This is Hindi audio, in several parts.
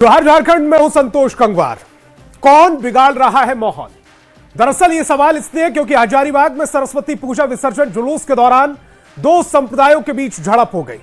जोहार झारखंड में हूं संतोष कंगवार। कौन बिगाड़ रहा है माहौल? दरअसल यह सवाल इसलिए क्योंकि हजारीबाग में सरस्वती पूजा विसर्जन जुलूस के दौरान दो संप्रदायों के बीच झड़प हो गई।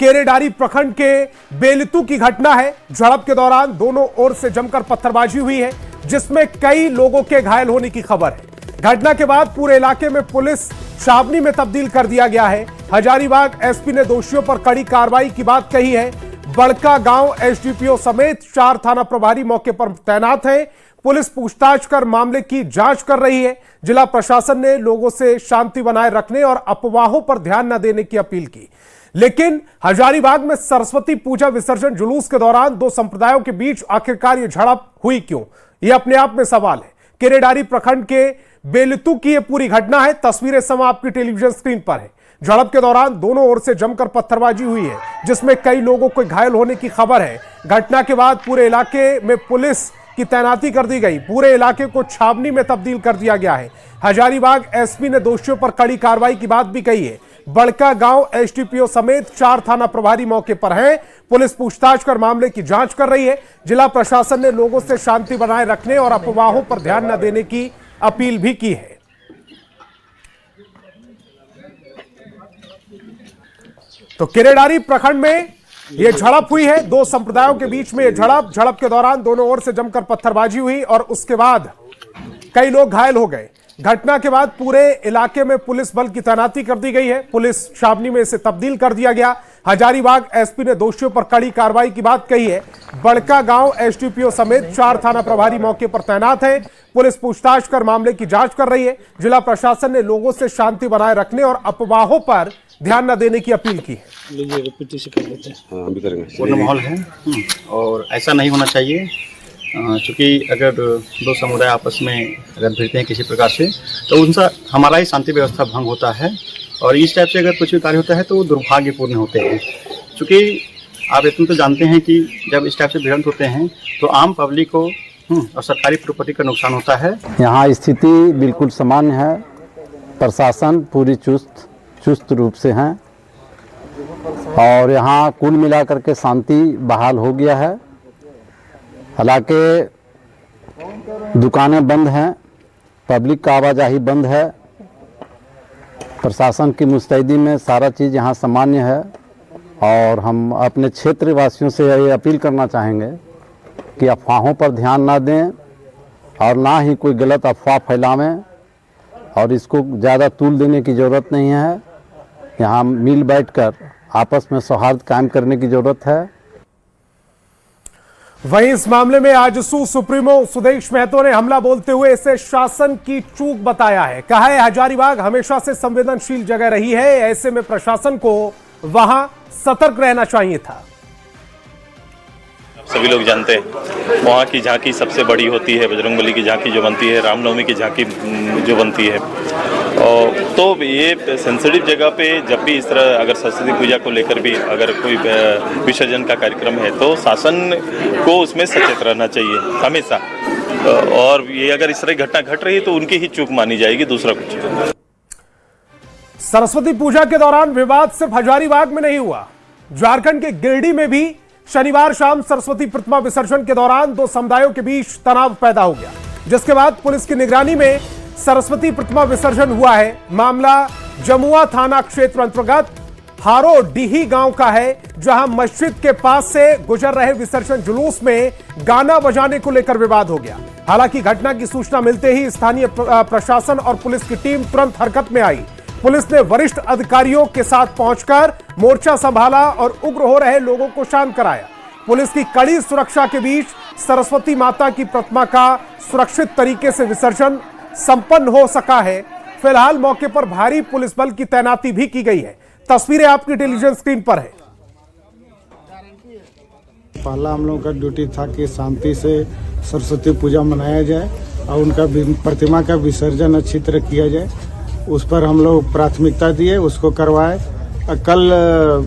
केरेडारी प्रखंड के बेलतू की घटना है। झड़प के दौरान दोनों ओर से जमकर पत्थरबाजी हुई है, जिसमें कई लोगों के घायल होने की खबर है। घटना के बाद पूरे इलाके में पुलिस छावनी में तब्दील कर दिया गया है। हजारीबाग एसपी ने दोषियों पर कड़ी कार्रवाई की बात कही है। बड़का गांव एसडीपीओ समेत 4 थाना प्रभारी मौके पर तैनात हैं। पुलिस पूछताछ कर मामले की जांच कर रही है। जिला प्रशासन ने लोगों से शांति बनाए रखने और अफवाहों पर ध्यान न देने की अपील की। लेकिन हजारीबाग में सरस्वती पूजा विसर्जन जुलूस के दौरान दो संप्रदायों के बीच आखिरकार यह झड़प हुई क्यों, यह अपने आप में सवाल है। केरेडारी प्रखंड के बेलतू की यह पूरी घटना है। तस्वीरें समय आपकी टेलीविजन स्क्रीन पर है। झड़प के दौरान दोनों ओर से जमकर पत्थरबाजी हुई है, जिसमें कई लोगों को घायल होने की खबर है। घटना के बाद पूरे इलाके में पुलिस की तैनाती कर दी गई। पूरे इलाके को छावनी में तब्दील कर दिया गया है। हजारीबाग एसपी ने दोषियों पर कड़ी कार्रवाई की बात भी कही है। बड़का गांव एसडीपीओ समेत 4 थाना प्रभारी मौके पर हैं। पुलिस पूछताछ कर मामले की जांच कर रही है। जिला प्रशासन ने लोगों से शांति बनाए रखने और अफवाहों पर ध्यान न देने की अपील भी की है। तो केरेडारी प्रखंड में यह झड़प हुई है। दो संप्रदायों के बीच में यह झड़प के दौरान दोनों ओर से जमकर पत्थरबाजी हुई और उसके बाद कई लोग घायल हो गए। घटना के बाद पूरे इलाके में पुलिस बल की तैनाती कर दी गई है। पुलिस छावनी में इसे तब्दील कर दिया गया। हजारीबाग एसपी ने दोषियों पर कड़ी कार्रवाई की बात कही है। बड़का गांव एसडीपीओ समेत 4 थाना प्रभारी मौके पर तैनात हैं। पुलिस पूछताछ कर मामले की जांच कर रही है। जिला प्रशासन ने लोगों से शांति बनाए रखने और अफवाहों पर ध्यान न देने की अपील की है। कर लेते हैं। हाँ, हम भी करेंगे। पूर्ण माहौल है और ऐसा नहीं होना चाहिए, क्योंकि अगर दो समुदाय आपस में अगर भिड़ते हैं किसी प्रकार से तो उनसे हमारा ही शांति व्यवस्था भंग होता है। और इस टाइप से अगर कुछ भी कार्य होता है तो वो दुर्भाग्यपूर्ण होते हैं। क्योंकि आप इतना तो जानते हैं कि जब इस टाइप से भिड़ंत होते हैं तो आम पब्लिक को और सरकारी प्रॉपर्टी का नुकसान होता है। यहाँ स्थिति बिल्कुल सामान्य है। प्रशासन पूरी चुस्त रूप से हैं और यहाँ कुल मिलाकर के शांति बहाल हो गया है। हालांकि दुकानें बंद हैं, पब्लिक का आवाजाही बंद है। प्रशासन की मुस्तैदी में सारा चीज़ यहाँ सामान्य है और हम अपने क्षेत्र वासियों से ये अपील करना चाहेंगे कि अफवाहों पर ध्यान ना दें और ना ही कोई गलत अफवाह फैलावें और इसको ज़्यादा तूल देने की ज़रूरत नहीं है। यहाँ मिल बैठकर आपस में सौहार्द कायम करने की ज़रूरत है। वहीं इस मामले में आजसू सुप्रीमो सुदेश महतो ने हमला बोलते हुए इसे शासन की चूक बताया है। कहा है हजारीबाग हमेशा से संवेदनशील जगह रही है, ऐसे में प्रशासन को वहां सतर्क रहना चाहिए था। सभी लोग जानते हैं वहाँ की झांकी सबसे बड़ी होती है, बजरंगबली की झांकी जो बनती है, रामनवमी की झांकी जो बनती है। और तो ये सेंसिटिव जगह पे जब भी इस तरह अगर सरस्वती पूजा को लेकर भी अगर कोई विसर्जन का कार्यक्रम है तो शासन को उसमें सचेत रहना चाहिए हमेशा। और ये अगर इस तरह घटना घट रही है तो उनकी ही चूक मानी जाएगी, दूसरा कुछ। सरस्वती पूजा के दौरान विवाद सिर्फ हजारीबाग में नहीं हुआ। झारखंड के गिरिडीह में भी शनिवार शाम सरस्वती प्रतिमा विसर्जन के दौरान दो समुदायों के बीच तनाव पैदा हो गया, जिसके बाद पुलिस की निगरानी में सरस्वती प्रतिमा विसर्जन हुआ है। मामला जमुआ थाना क्षेत्र अंतर्गत हारोडीही गांव का है, जहां मस्जिद के पास से गुजर रहे विसर्जन जुलूस में गाना बजाने को लेकर विवाद हो गया। हालांकि घटना की सूचना मिलते ही स्थानीय प्रशासन और पुलिस की टीम तुरंत हरकत में आई। पुलिस ने वरिष्ठ अधिकारियों के साथ पहुंचकर मोर्चा संभाला और उग्र हो रहे लोगों को शांत कराया। पुलिस की कड़ी सुरक्षा के बीच सरस्वती माता की प्रतिमा का सुरक्षित तरीके से विसर्जन संपन्न हो सका है। फिलहाल मौके पर भारी पुलिस बल की तैनाती भी की गई है। तस्वीरें आपकी टेलीविजन स्क्रीन पर है। पहला हम लोगों का ड्यूटी था कि शांति से सरस्वती पूजा मनाया जाए और उनका प्रतिमा का विसर्जन अच्छी तरह किया जाए। उस पर हम लोग प्राथमिकता दिए, उसको करवाए। कल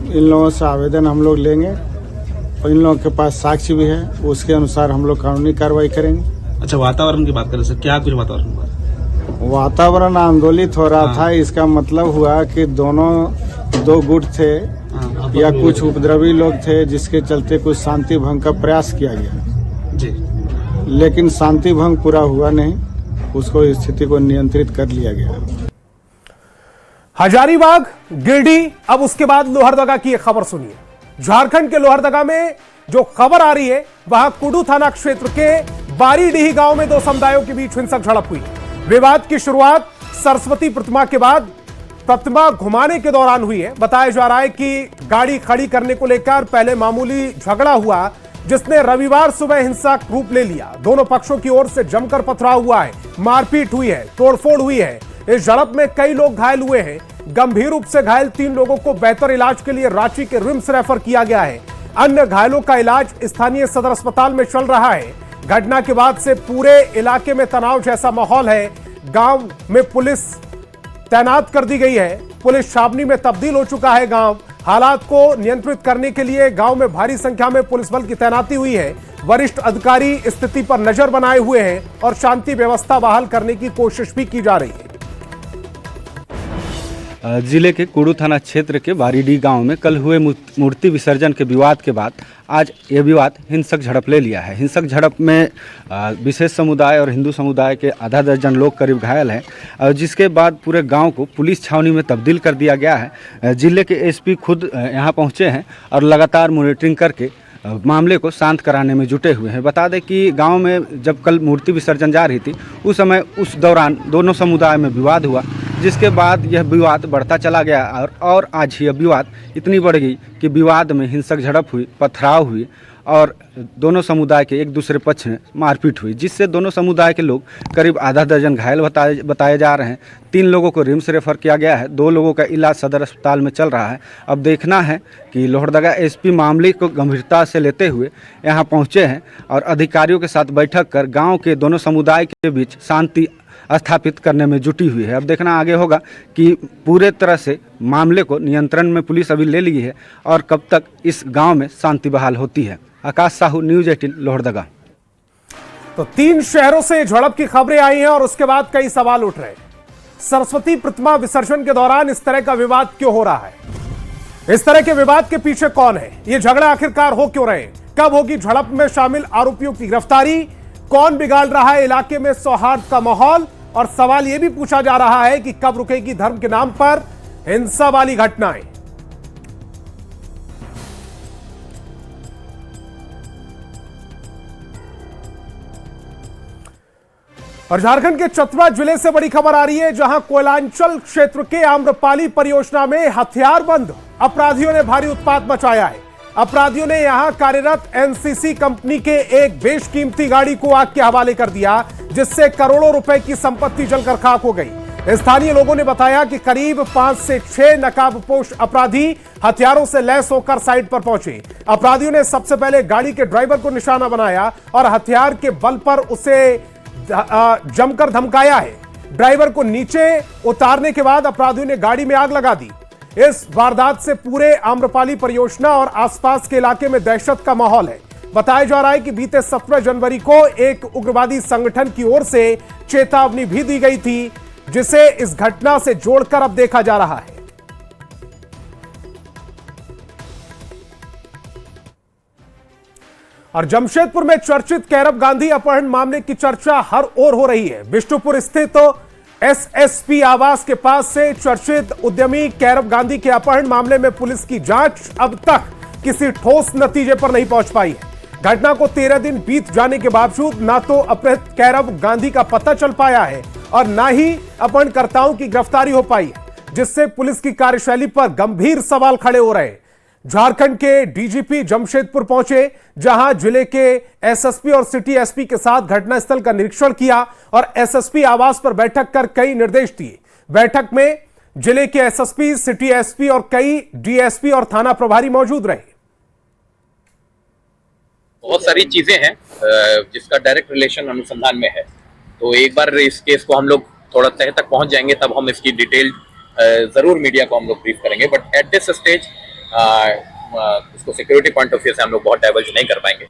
इन लोगों से आवेदन हम लोग लेंगे और इन लोगों के पास साक्ष्य भी है, उसके अनुसार हम लोग कानूनी कार्रवाई करेंगे। अच्छा, वातावरण की बात करें सर, क्या कुछ वातावरण आंदोलित हो रहा था। इसका मतलब हुआ कि दो गुट थे या कुछ उपद्रवी लोग थे जिसके चलते कुछ शांति भंग का प्रयास किया गया जी। लेकिन शांति भंग पूरा हुआ नहीं, उसको स्थिति को नियंत्रित कर लिया गया। हजारीबाग, गिरडीह, अब उसके बाद लोहरदगा की एक खबर सुनिए। झारखंड के लोहरदगा में जो खबर आ रही है, वहां कुडू थाना क्षेत्र के बारीडीह गांव में दो समुदायों के बीच हिंसक झड़प हुई। विवाद की शुरुआत सरस्वती प्रतिमा के बाद प्रतिमा घुमाने के दौरान हुई है। बताया जा रहा है कि गाड़ी खड़ी करने को लेकर पहले मामूली झगड़ा हुआ, जिसने रविवार सुबह हिंसक रूप ले लिया। दोनों पक्षों की ओर से जमकर पथराव हुआ है, मारपीट हुई है, तोड़फोड़ हुई है। इस झड़प में कई लोग घायल हुए हैं। गंभीर रूप से घायल 3 लोगों को बेहतर इलाज के लिए रांची के रिम्स रेफर किया गया है। अन्य घायलों का इलाज स्थानीय सदर अस्पताल में चल रहा है। घटना के बाद से पूरे इलाके में तनाव जैसा माहौल है। गांव में पुलिस तैनात कर दी गई है। पुलिस छावनी में तब्दील हो चुका है गांव। हालात को नियंत्रित करने के लिए गांव में भारी संख्या में पुलिस बल की तैनाती हुई है। वरिष्ठ अधिकारी स्थिति पर नजर बनाए हुए हैं और शांति व्यवस्था बहाल करने की कोशिश भी की जा रही है। जिले के कुडू थाना क्षेत्र के बारीडीह गांव में कल हुए मूर्ति विसर्जन के विवाद के बाद आज ये विवाद हिंसक झड़प ले लिया है। हिंसक झड़प में विशेष समुदाय और हिंदू समुदाय के आधा दर्जन लोग करीब घायल हैं, जिसके बाद पूरे गांव को पुलिस छावनी में तब्दील कर दिया गया है। जिले के एसपी खुद यहां पहुंचे हैं और लगातार मॉनिटरिंग करके मामले को शांत कराने में जुटे हुए हैं। बता दें कि गांव में जब कल मूर्ति विसर्जन जा रही थी, उस समय उस दौरान दोनों समुदाय में विवाद हुआ, जिसके बाद यह विवाद बढ़ता चला गया और आज यह विवाद इतनी बढ़ गई कि विवाद में हिंसक झड़प हुई, पथराव हुई और दोनों समुदाय के एक दूसरे पक्ष में मारपीट हुई, जिससे दोनों समुदाय के लोग करीब आधा दर्जन घायल बताए जा रहे हैं। 3 लोगों को रिम्स रेफर किया गया है। 2 लोगों का इलाज सदर अस्पताल में चल रहा है। अब देखना है कि लोहरदगा एसपी मामले को गंभीरता से लेते हुए यहाँ पहुँचे हैं और अधिकारियों के साथ बैठक कर गाँव के दोनों समुदाय के बीच शांति स्थापित करने में जुटी हुई है। अब देखना आगे होगा कि पूरे तरह से मामले को नियंत्रण में पुलिस अभी ले ली है और कब तक इस गांव में शांति बहाल होती है। आकाश साहू, न्यूज़ 18 लोहरदगा। तो 3 शहरों से झड़प की खबरें आई हैं और उसके बाद कई सवाल उठ रहे हैं। सरस्वती प्रतिमा विसर्जन के दौरान इस तरह का विवाद क्यों हो रहा है? इस तरह के विवाद के पीछे कौन है? ये झगड़ा आखिरकार हो क्यों रहे? कब होगी झड़प में शामिल आरोपियों की गिरफ्तारी? कौन बिगाड़ रहा है इलाके में सौहार्द का माहौल? और सवाल यह भी पूछा जा रहा है कि कब रुकेगी धर्म के नाम पर हिंसा वाली घटनाएं? और झारखंड के चतरा जिले से बड़ी खबर आ रही है, जहां कोयलांचल क्षेत्र के आम्रपाली परियोजना में हथियारबंद अपराधियों ने भारी उत्पात मचाया है। अपराधियों ने यहां कार्यरत एनसीसी कंपनी के एक बेशकीमती गाड़ी को आग के हवाले कर दिया, जिससे करोड़ों रुपए की संपत्ति जलकर खाक हो गई। स्थानीय लोगों ने बताया कि करीब 5 से 6 नकाबपोश अपराधी हथियारों से लैस होकर साइट पर पहुंचे। अपराधियों ने सबसे पहले गाड़ी के ड्राइवर को निशाना बनाया और हथियार के बल पर उसे जमकर धमकाया है। ड्राइवर को नीचे उतारने के बाद अपराधियों ने गाड़ी में आग लगा दी। इस वारदात से पूरे आम्रपाली परियोजना और आसपास के इलाके में दहशत का माहौल है। बताया जा रहा है कि बीते 17 जनवरी को एक उग्रवादी संगठन की ओर से चेतावनी भी दी गई थी, जिसे इस घटना से जोड़कर अब देखा जा रहा है। और जमशेदपुर में चर्चित कैरब गांधी अपहरण मामले की चर्चा हर ओर हो रही है। बिष्टुपुर स्थित एसएसपी आवास के पास से चर्चित उद्यमी कैरब गांधी के अपहरण मामले में पुलिस की जांच अब तक किसी ठोस नतीजे पर नहीं पहुंच पाई है। घटना को 13 दिन बीत जाने के बावजूद ना तो अपहृत कैरब गांधी का पता चल पाया है और ना ही अपहरणकर्ताओं की गिरफ्तारी हो पाई है, जिससे पुलिस की कार्यशैली पर गंभीर सवाल खड़े हो रहे हैं। झारखंड के डीजीपी जमशेदपुर पहुंचे, जहां जिले के एसएसपी और सिटी एसपी के साथ घटनास्थल का निरीक्षण किया और एसएसपी आवास पर बैठक कर कई निर्देश दिए। बैठक में जिले के एसएसपी, सिटी एसपी और कई डीएसपी और थाना प्रभारी मौजूद रहे। बहुत सारी चीजें हैं जिसका डायरेक्ट रिलेशन अनुसंधान में है, तो एक बार इस केस को हम लोग थोड़ा तह तक पहुंच जाएंगे, तब हम इसकी डिटेल जरूर मीडिया को हम लोग ब्रीफ करेंगे। बट एट दिस स्टेज इसको सिक्योरिटी पॉइंट ऑफ व्यू से हम लोग बहुत डाइवर्ज नहीं कर पाएंगे।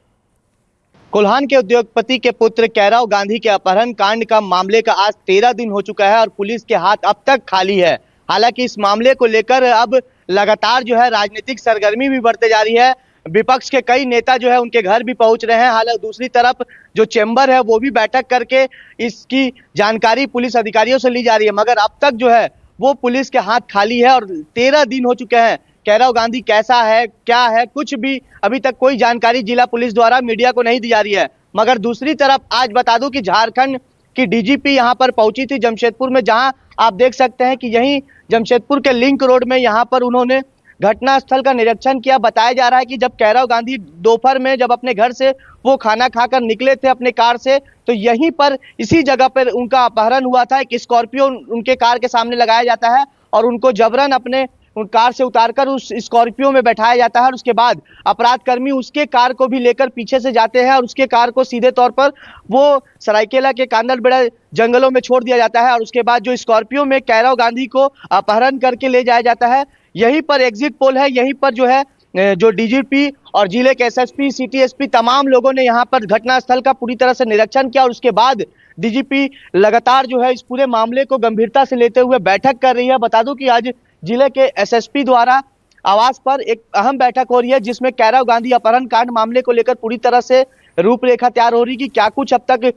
कोल्हान के उद्योगपति के पुत्र कैरव गांधी के अपहरण कांड का मामले का आज 13 दिन हो चुका है और पुलिस के हाथ अब तक खाली है। हालांकि इस मामले को लेकर अब लगातार जो है राजनीतिक सरगर्मी भी बढ़ते जा रही है। विपक्ष के कई नेता जो है उनके घर भी पहुंच रहे हैं। हालांकि दूसरी तरफ जो चैम्बर है वो भी बैठक करके इसकी जानकारी पुलिस अधिकारियों से ली जा रही है, मगर अब तक जो है वो पुलिस के हाथ खाली है और 13 दिन हो चुके हैं। कैरव गांधी कैसा है, क्या है, कुछ भी अभी तक कोई जानकारी जिला पुलिस द्वारा मीडिया को नहीं दी जा रही है। मगर दूसरी तरफ आज बता दूं कि झारखंड की डीजीपी यहां पर पहुंची थी जमशेदपुर में, जहां आप देख सकते हैं कि यही जमशेदपुर के लिंक रोड में यहां पर उन्होंने घटनास्थल का निरीक्षण किया। बताया जा रहा है कि जब कैरव गांधी दोपहर में जब अपने घर से वो खाना खाकर निकले थे अपने कार से, तो यहीं पर इसी जगह पर उनका अपहरण हुआ था। एक स्कॉर्पियो उनके कार के सामने लगाया जाता है और उनको जबरन अपने कार से उतारकर उस स्कॉर्पियो में बैठाया जाता है और उसके बाद अपराध कर्मी उसके कार को भी लेकर पीछे से जाते हैं और उसके कार को सीधे तौर पर वो सरायकेला के कांदलबेड़ा जंगलों में छोड़ दिया जाता है और उसके बाद जो स्कॉर्पियो में कैरव गांधी को अपहरण करके ले जाया जाता है। यहीं पर एग्जिट पोल है, यहीं पर जो है जो डीजीपी और जिले के एसएसपी, सिटी एसपी तमाम लोगों ने यहाँ पर घटनास्थल का पूरी तरह से निरीक्षण किया और उसके बाद डीजीपी लगातार जो है इस पूरे मामले को गंभीरता से लेते हुए बैठक कर रही है। बता दूं कि आज जिले के एसएसपी द्वारा आवास पर एक अहम बैठक हो रही है जिसमें कैरव गांधी अपहरण कांड मामले को लेकर पूरी तरह से रूपरेखा तैयार हो रही कि क्या कुछ अब तक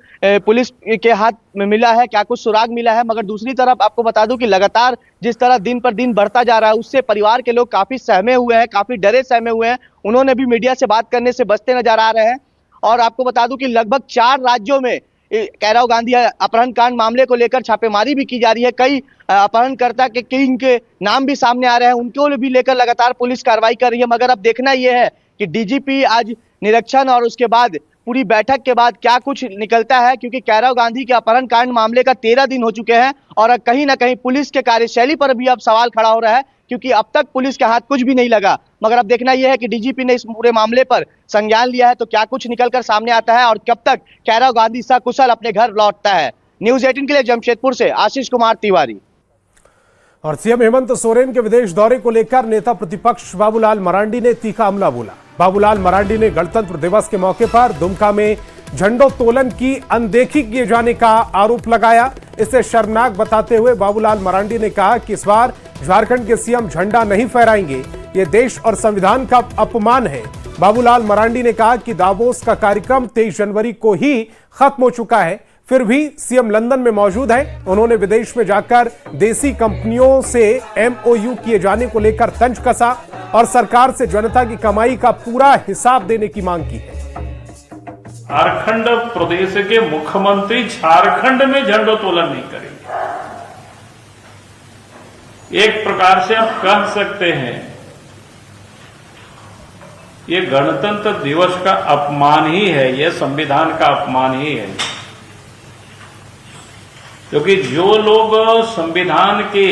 पुलिस के हाथ में मिला है, क्या कुछ सुराग मिला है। मगर दूसरी तरफ आपको बता दूं कि लगातार जिस तरह दिन पर दिन बढ़ता जा रहा है उससे परिवार के लोग काफी सहमे हुए हैं, काफी डरे सहमे हुए हैं। उन्होंने भी मीडिया से बात करने से बचते नजर आ रहे हैं और आपको बता दूं कि लगभग 4 राज्यों में कैरव गांधी अपहरण कांड मामले को लेकर छापेमारी भी की जा रही है। कई अपहरणकर्ता के किंग के नाम भी सामने आ रहे हैं, उनको भी लेकर लगातार पुलिस कार्रवाई कर रही है। मगर अब देखना यह है कि डीजीपी आज निरीक्षण और उसके बाद पूरी बैठक के बाद क्या कुछ निकलता है, क्योंकि कैरव गांधी के अपहरण कांड मामले का 13 दिन हो चुके हैं और कहीं ना कहीं पुलिस के कार्यशैली पर भी अब सवाल खड़ा हो रहा है, क्योंकि अब तक पुलिस के हाथ कुछ भी नहीं लगा। मगर अब देखना यह है कि डीजीपी ने इस पूरे मामले पर संज्ञान लिया है तो क्या कुछ निकलकर सामने आता है और कब तक कैरव गांधी सकुशल अपने घर लौटता है। न्यूज 18 के लिए जमशेदपुर से आशीष कुमार तिवारी। और सीएम हेमंत सोरेन के विदेश दौरे को लेकर नेता प्रतिपक्ष बाबूलाल मरांडी ने तीखा हमला बोला। बाबूलाल मरांडी ने गणतंत्र दिवस के मौके पर दुमका में झंडोत्तोलन की अनदेखी किए जाने का आरोप लगाया। इसे शर्मनाक बताते हुए बाबूलाल मरांडी ने कहा कि इस बार झारखंड के सीएम झंडा नहीं फहराएंगे, ये देश और संविधान का अपमान है। बाबूलाल मरांडी ने कहा कि दावोस का कार्यक्रम 23 जनवरी को ही खत्म हो चुका है, फिर भी सीएम लंदन में मौजूद हैं। उन्होंने विदेश में जाकर देसी कंपनियों से एमओयू किए जाने को लेकर तंज कसा और सरकार से जनता की कमाई का पूरा हिसाब देने की मांग की है। झारखंड प्रदेश के मुख्यमंत्री झारखंड में झंडोत्तोलन नहीं करेंगे। एक प्रकार से आप कह सकते हैं ये गणतंत्र दिवस का अपमान ही है, यह संविधान का अपमान ही है, क्योंकि जो लोग संविधान की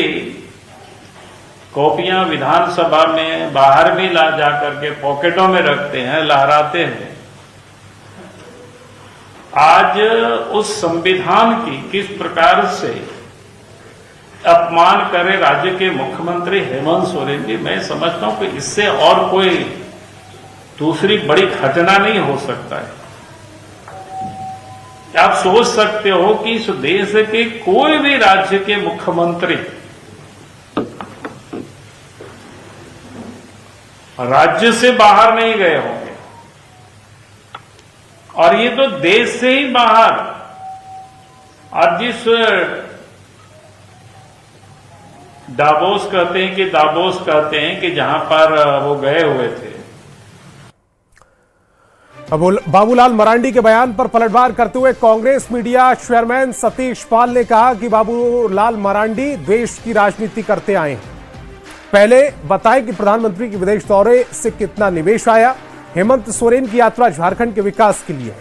कॉपियां विधानसभा में बाहर भी ला जाकर के पॉकेटों में रखते हैं, लहराते हैं, आज उस संविधान की किस प्रकार से अपमान करे राज्य के मुख्यमंत्री हेमंत सोरेन जी। मैं समझता हूं कि इससे और कोई दूसरी बड़ी घटना नहीं हो सकता है। आप सोच सकते हो कि इस देश के कोई भी राज्य के मुख्यमंत्री राज्य से बाहर नहीं गए होंगे, और ये तो देश से ही बाहर, और जिस दावोस कहते हैं कि जहां पर वो गए हुए थे। अब बाबूलाल मरांडी के बयान पर पलटवार करते हुए कांग्रेस मीडिया चेयरमैन सतीश पाल ने कहा कि बाबूलाल मरांडी देश की राजनीति करते आए हैं। पहले बताएं कि प्रधानमंत्री के विदेश दौरे से कितना निवेश आया। हेमंत सोरेन की यात्रा झारखंड के विकास के लिए है।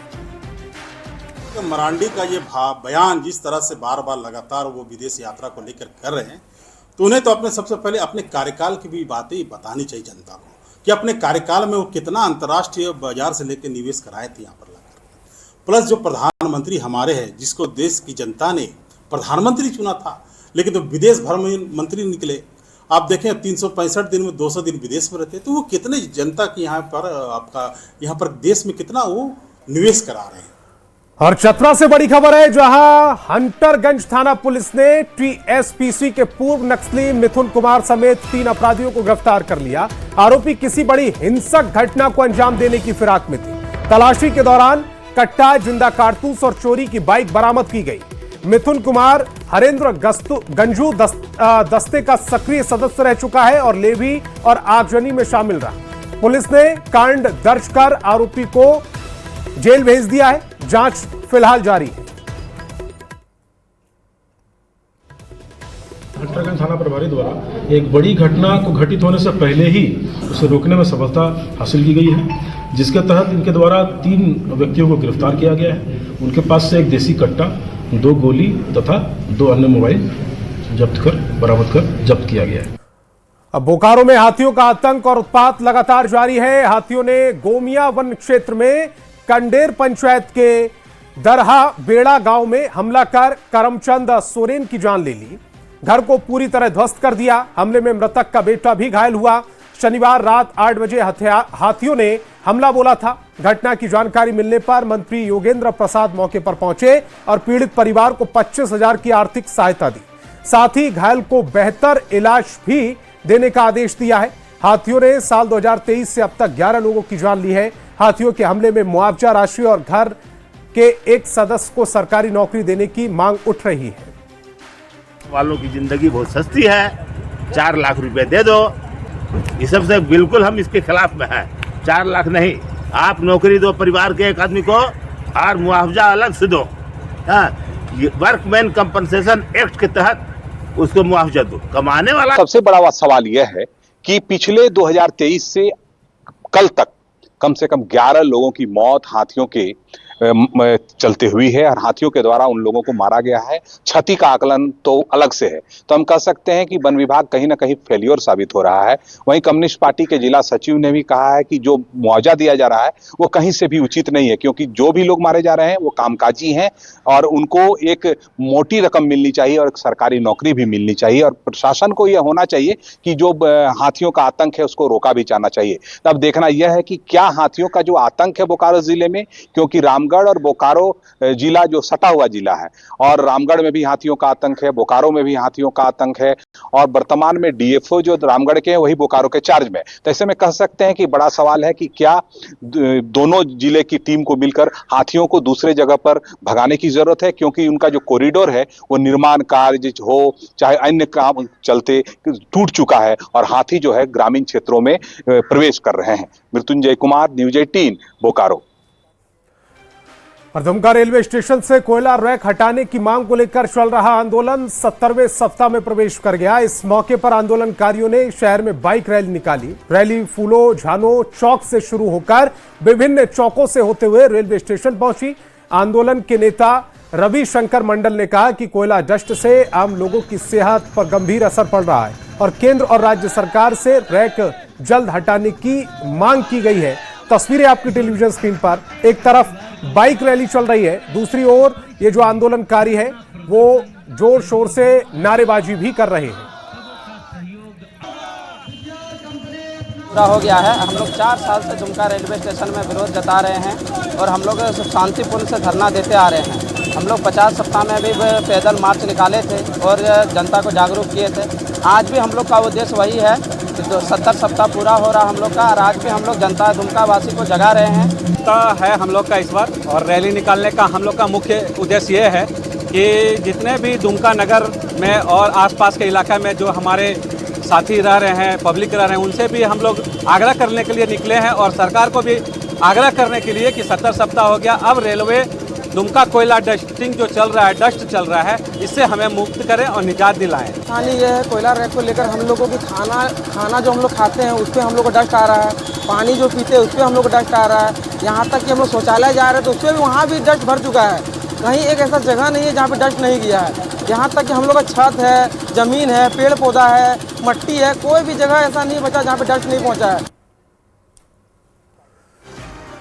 तो मरांडी का ये बयान जिस तरह से बार बार लगातार वो विदेश यात्रा को लेकर कर रहे हैं, तो उन्हें तो अपने सबसे पहले अपने कार्यकाल की भी बातें बतानी चाहिए जनता को कि अपने कार्यकाल में वो कितना अंतर्राष्ट्रीय बाजार से लेकर निवेश कराए थे यहाँ पर लाकर। प्लस जो प्रधानमंत्री हमारे हैं, जिसको देश की जनता ने प्रधानमंत्री चुना था, लेकिन तो विदेश भर में मंत्री निकले। आप देखें 365 दिन में 200 दिन विदेश में रहते, तो वो कितने जनता की यहाँ पर आपका यहाँ पर देश में कितना वो निवेश करा रहे हैं। और चतरा से बड़ी खबर है, जहां हंटरगंज थाना पुलिस ने टीएसपीसी के पूर्व नक्सली मिथुन कुमार समेत 3 अपराधियों को गिरफ्तार कर लिया। आरोपी किसी बड़ी हिंसक घटना को अंजाम देने की फिराक में थे। तलाशी के दौरान कट्टा, जिंदा कारतूस और चोरी की बाइक बरामद की गई। मिथुन कुमार हरेंद्र गंजू दस्ते का सक्रिय सदस्य रह चुका है और लेवी और आगजनी में शामिल रहा। पुलिस ने कांड दर्ज कर आरोपी को जेल भेज दिया है। जांच फिलहाल जारी है। हंटरगंज थाना प्रभारी द्वारा एक बड़ी घटना को घटित होने से पहले ही उसे रोकने में सफलता हासिल की गई है, जिसके तहत इनके द्वारा 3 व्यक्तियों को गिरफ्तार किया गया है। उनके पास से एक देसी कट्टा, 2 गोली तथा 2 अन्य मोबाइल बरामद कर जब्त किया गया है। अब बोकारो में हाथियों का आतंक और उत्पात लगातार जारी है। हाथियों ने गोमिया वन क्षेत्र में कंडेर पंचायत के दरहा बेड़ा गांव में हमला कर करमचंद सोरेन की जान ले ली। घर को पूरी तरह ध्वस्त कर दिया। हमले में मृतक का बेटा भी घायल हुआ। शनिवार रात 8 बजे हाथियों ने हमला बोला था। घटना की जानकारी मिलने पर मंत्री योगेंद्र प्रसाद मौके पर पहुंचे और पीड़ित परिवार को 25,000 की आर्थिक सहायता दी। साथ ही घायल को बेहतर इलाज भी देने का आदेश दिया है। हाथियों ने साल 2023 से अब तक 11 लोगों की जान ली है। हाथियों के हमले में मुआवजा राशि और घर के एक सदस्य को सरकारी नौकरी देने की मांग उठ रही है। वालों की जिंदगी बहुत सस्ती है, 4 लाख रुपए दे दो। इस सबसे बिल्कुल हम इसके खिलाफ में हैं। 4 लाख नहीं, आप नौकरी दो परिवार के एक आदमी को और मुआवजा अलग से दो। वर्कमैन कंपनसेशन एक्ट के तहत उसको मुआवजा दो। कमाने वाला सबसे बड़ा सवाल यह है कि पिछले 2023 से कल तक कम से कम 11 लोगों की मौत हाथियों के चलते हुई है और हाथियों के द्वारा उन लोगों को मारा गया है। क्षति का आकलन तो अलग से है। तो हम कह सकते हैं कि वन विभाग कहीं ना कहीं फेल्योर साबित हो रहा है। वहीं कम्युनिस्ट पार्टी के जिला सचिव ने भी कहा है कि जो मुआवजा दिया जा रहा है वो कहीं से भी उचित नहीं है, क्योंकि जो भी लोग मारे जा रहे हैं वो कामकाजी हैं और उनको एक मोटी रकम मिलनी चाहिए और एक सरकारी नौकरी भी मिलनी चाहिए। और प्रशासन को यह होना चाहिए कि जो हाथियों का आतंक है उसको रोका भी जाना चाहिए। तब देखना यह है कि क्या हाथियों का जो आतंक है बोकारो जिले में, क्योंकि रामगढ़ और बोकारो जिला जो सटा हुआ जिला है और रामगढ़ में भी हाथियों का आतंक है, बोकारो में भी हाथियों का आतंक है और वर्तमान में डीएफओ जो रामगढ़ के हैं वही बोकारो के चार्ज में। तो ऐसे में कह सकते हैं कि बड़ा सवाल है कि क्या दोनों जिले की टीम को मिलकर हाथियों को दूसरे जगह पर भगाने की जरूरत है, क्योंकि उनका जो कॉरिडोर है वो निर्माण कार्य हो चाहे अन्य काम चलते टूट चुका है और हाथी जो है ग्रामीण क्षेत्रों में प्रवेश कर रहे हैं। मृत्युंजय कुमार, न्यूज 18 बोकारो। और दुमका रेलवे स्टेशन से कोयला रैक हटाने की मांग को लेकर चल रहा आंदोलन 70वें सप्ताह में प्रवेश कर गया। इस मौके पर आंदोलनकारियों ने शहर में बाइक रैली निकाली। रैली फूलो झानो चौक से शुरू होकर विभिन्न चौकों से होते हुए रेलवे स्टेशन पहुंची। आंदोलन के नेता रवि शंकर मंडल ने कहा कि कोयला डस्ट से आम लोगों की सेहत पर गंभीर असर पड़ रहा है और केंद्र और राज्य सरकार से रैक जल्द हटाने की मांग की गई है। तस्वीरें आपकी टेलीविजन स्क्रीन पर। एक तरफ बाइक रैली चल रही है, दूसरी ओर ये जो आंदोलनकारी है वो जोर शोर से नारेबाजी भी कर रहे हैं। हो गया है। हम लोग 4 साल से दुमका रेलवे स्टेशन में विरोध जता रहे हैं और हम लोग शांतिपूर्ण से धरना देते आ रहे हैं। हम लोग 50 सप्ताह में भी पैदल मार्च निकाले थे और जनता को जागरूक किए थे। आज भी हम लोग का उद्देश्य वही है कि 70 सप्ताह पूरा हो रहा हम लोग का और आज भी हम लोग जनता दुमका वासी को जगा रहे हैं। है हम लोग का इस बार और रैली निकालने का हम लोग का मुख्य उद्देश्य ये है कि जितने भी दुमका नगर में और आसपास के इलाके में जो हमारे साथी रह रहे हैं, पब्लिक रह रहे हैं, उनसे भी हम लोग आग्रह करने के लिए निकले हैं और सरकार को भी आग्रह करने के लिए कि 70 सप्ताह हो गया, अब रेलवे दुमका कोयला डस्टिंग जो चल रहा है, डस्ट चल रहा है, इससे हमें मुक्त करें और निजात दिलाएं। कहानी ये है, कोयला रैक को लेकर हम लोगों की खाना जो हम लोग खाते हैं उस पर हम लोग को डस्ट आ रहा है, पानी जो पीते हैं उस पर हम लोग को डस्ट आ रहा है, यहाँ तक कि हम लोग शौचालय जा रहे हैं तो उस पर भी वहाँ भी डस्ट भर चुका है। कहीं एक ऐसा जगह नहीं है जहाँ पे डस्ट नहीं गया है। यहाँ तक कि हम लोग का छत है, जमीन है, पेड़ पौधा है, मट्टी है, कोई भी जगह ऐसा नहीं बचा जहाँ पे डस्ट नहीं पहुँचा है।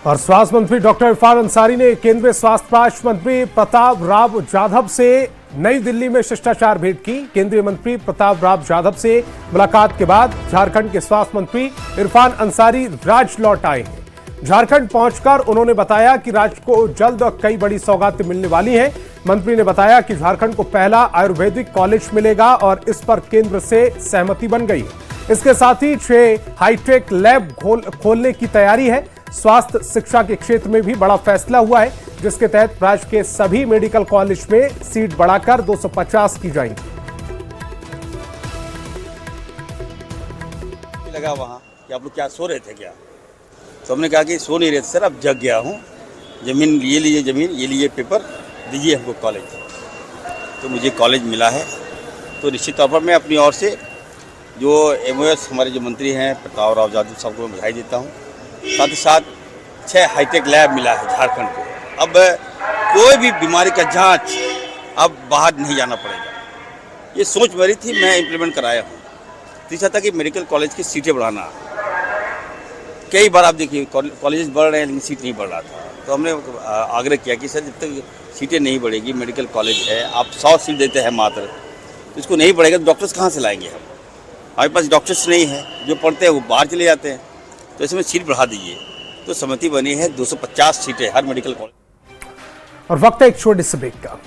और स्वास्थ्य मंत्री डॉक्टर इरफान अंसारी ने केंद्रीय स्वास्थ्य राज्य मंत्री प्रताप राव जाधव से नई दिल्ली में शिष्टाचार भेंट की। केंद्रीय मंत्री प्रताप राव जाधव से मुलाकात के बाद झारखंड के स्वास्थ्य मंत्री इरफान अंसारी राज्य लौट आए हैं। झारखंड पहुंचकर उन्होंने बताया कि राज्य को जल्द कई बड़ी सौगातें मिलने वाली हैं। मंत्री ने बताया कि झारखंड को पहला आयुर्वेदिक कॉलेज मिलेगा और इस पर केंद्र से सहमति बन गई है। इसके साथ ही 6 हाईटेक लैब खोलने की तैयारी है। स्वास्थ्य शिक्षा के क्षेत्र में भी बड़ा फैसला हुआ है, जिसके तहत राज्य के सभी मेडिकल कॉलेज में सीट बढ़ाकर 250 की जाएंगी। लगा वहाँ कि आप लोग क्या सो रहे थे क्या? तो हमने कहा कि सो नहीं रहे थे सर, अब जग गया हूँ। जमीन ये लीजिए, जमीन ये लीजिए, पेपर दीजिए हमको कॉलेज। तो मुझे कॉलेज मिला है। तो निश्चित तौर पर मैं अपनी ओर से जो MOS हमारे जो मंत्री हैं प्रताप राव जाधव साहब को मैं बधाई देता हूँ। साथ ही साथ 6 हाईटेक लैब मिला है झारखंड को। अब कोई भी बीमारी का जांच अब बाहर नहीं जाना पड़ेगा। ये सोच मेरी थी, मैं इम्प्लीमेंट कराया हूँ। तीसरा था कि मेडिकल कॉलेज की सीटें बढ़ाना। कई बार आप देखिए कॉलेज बढ़ रहे हैं लेकिन सीट नहीं बढ़ रहा था। तो हमने आग्रह किया कि सर जब तक सीटें नहीं बढ़ेगी, मेडिकल कॉलेज है, आप 100 सीट देते हैं मात्र, तो इसको नहीं बढ़ेगा तो डॉक्टर्स कहाँ से लाएंगे हम? हमारे पास डॉक्टर्स नहीं है, जो पढ़ते हैं वो बाहर चले जाते हैं। तो इसमें सीट बढ़ा दीजिए। तो सहमति बनी है 250 सीटें हर मेडिकल कॉलेज। और वक्त है एक छोटे से ब्रेक का।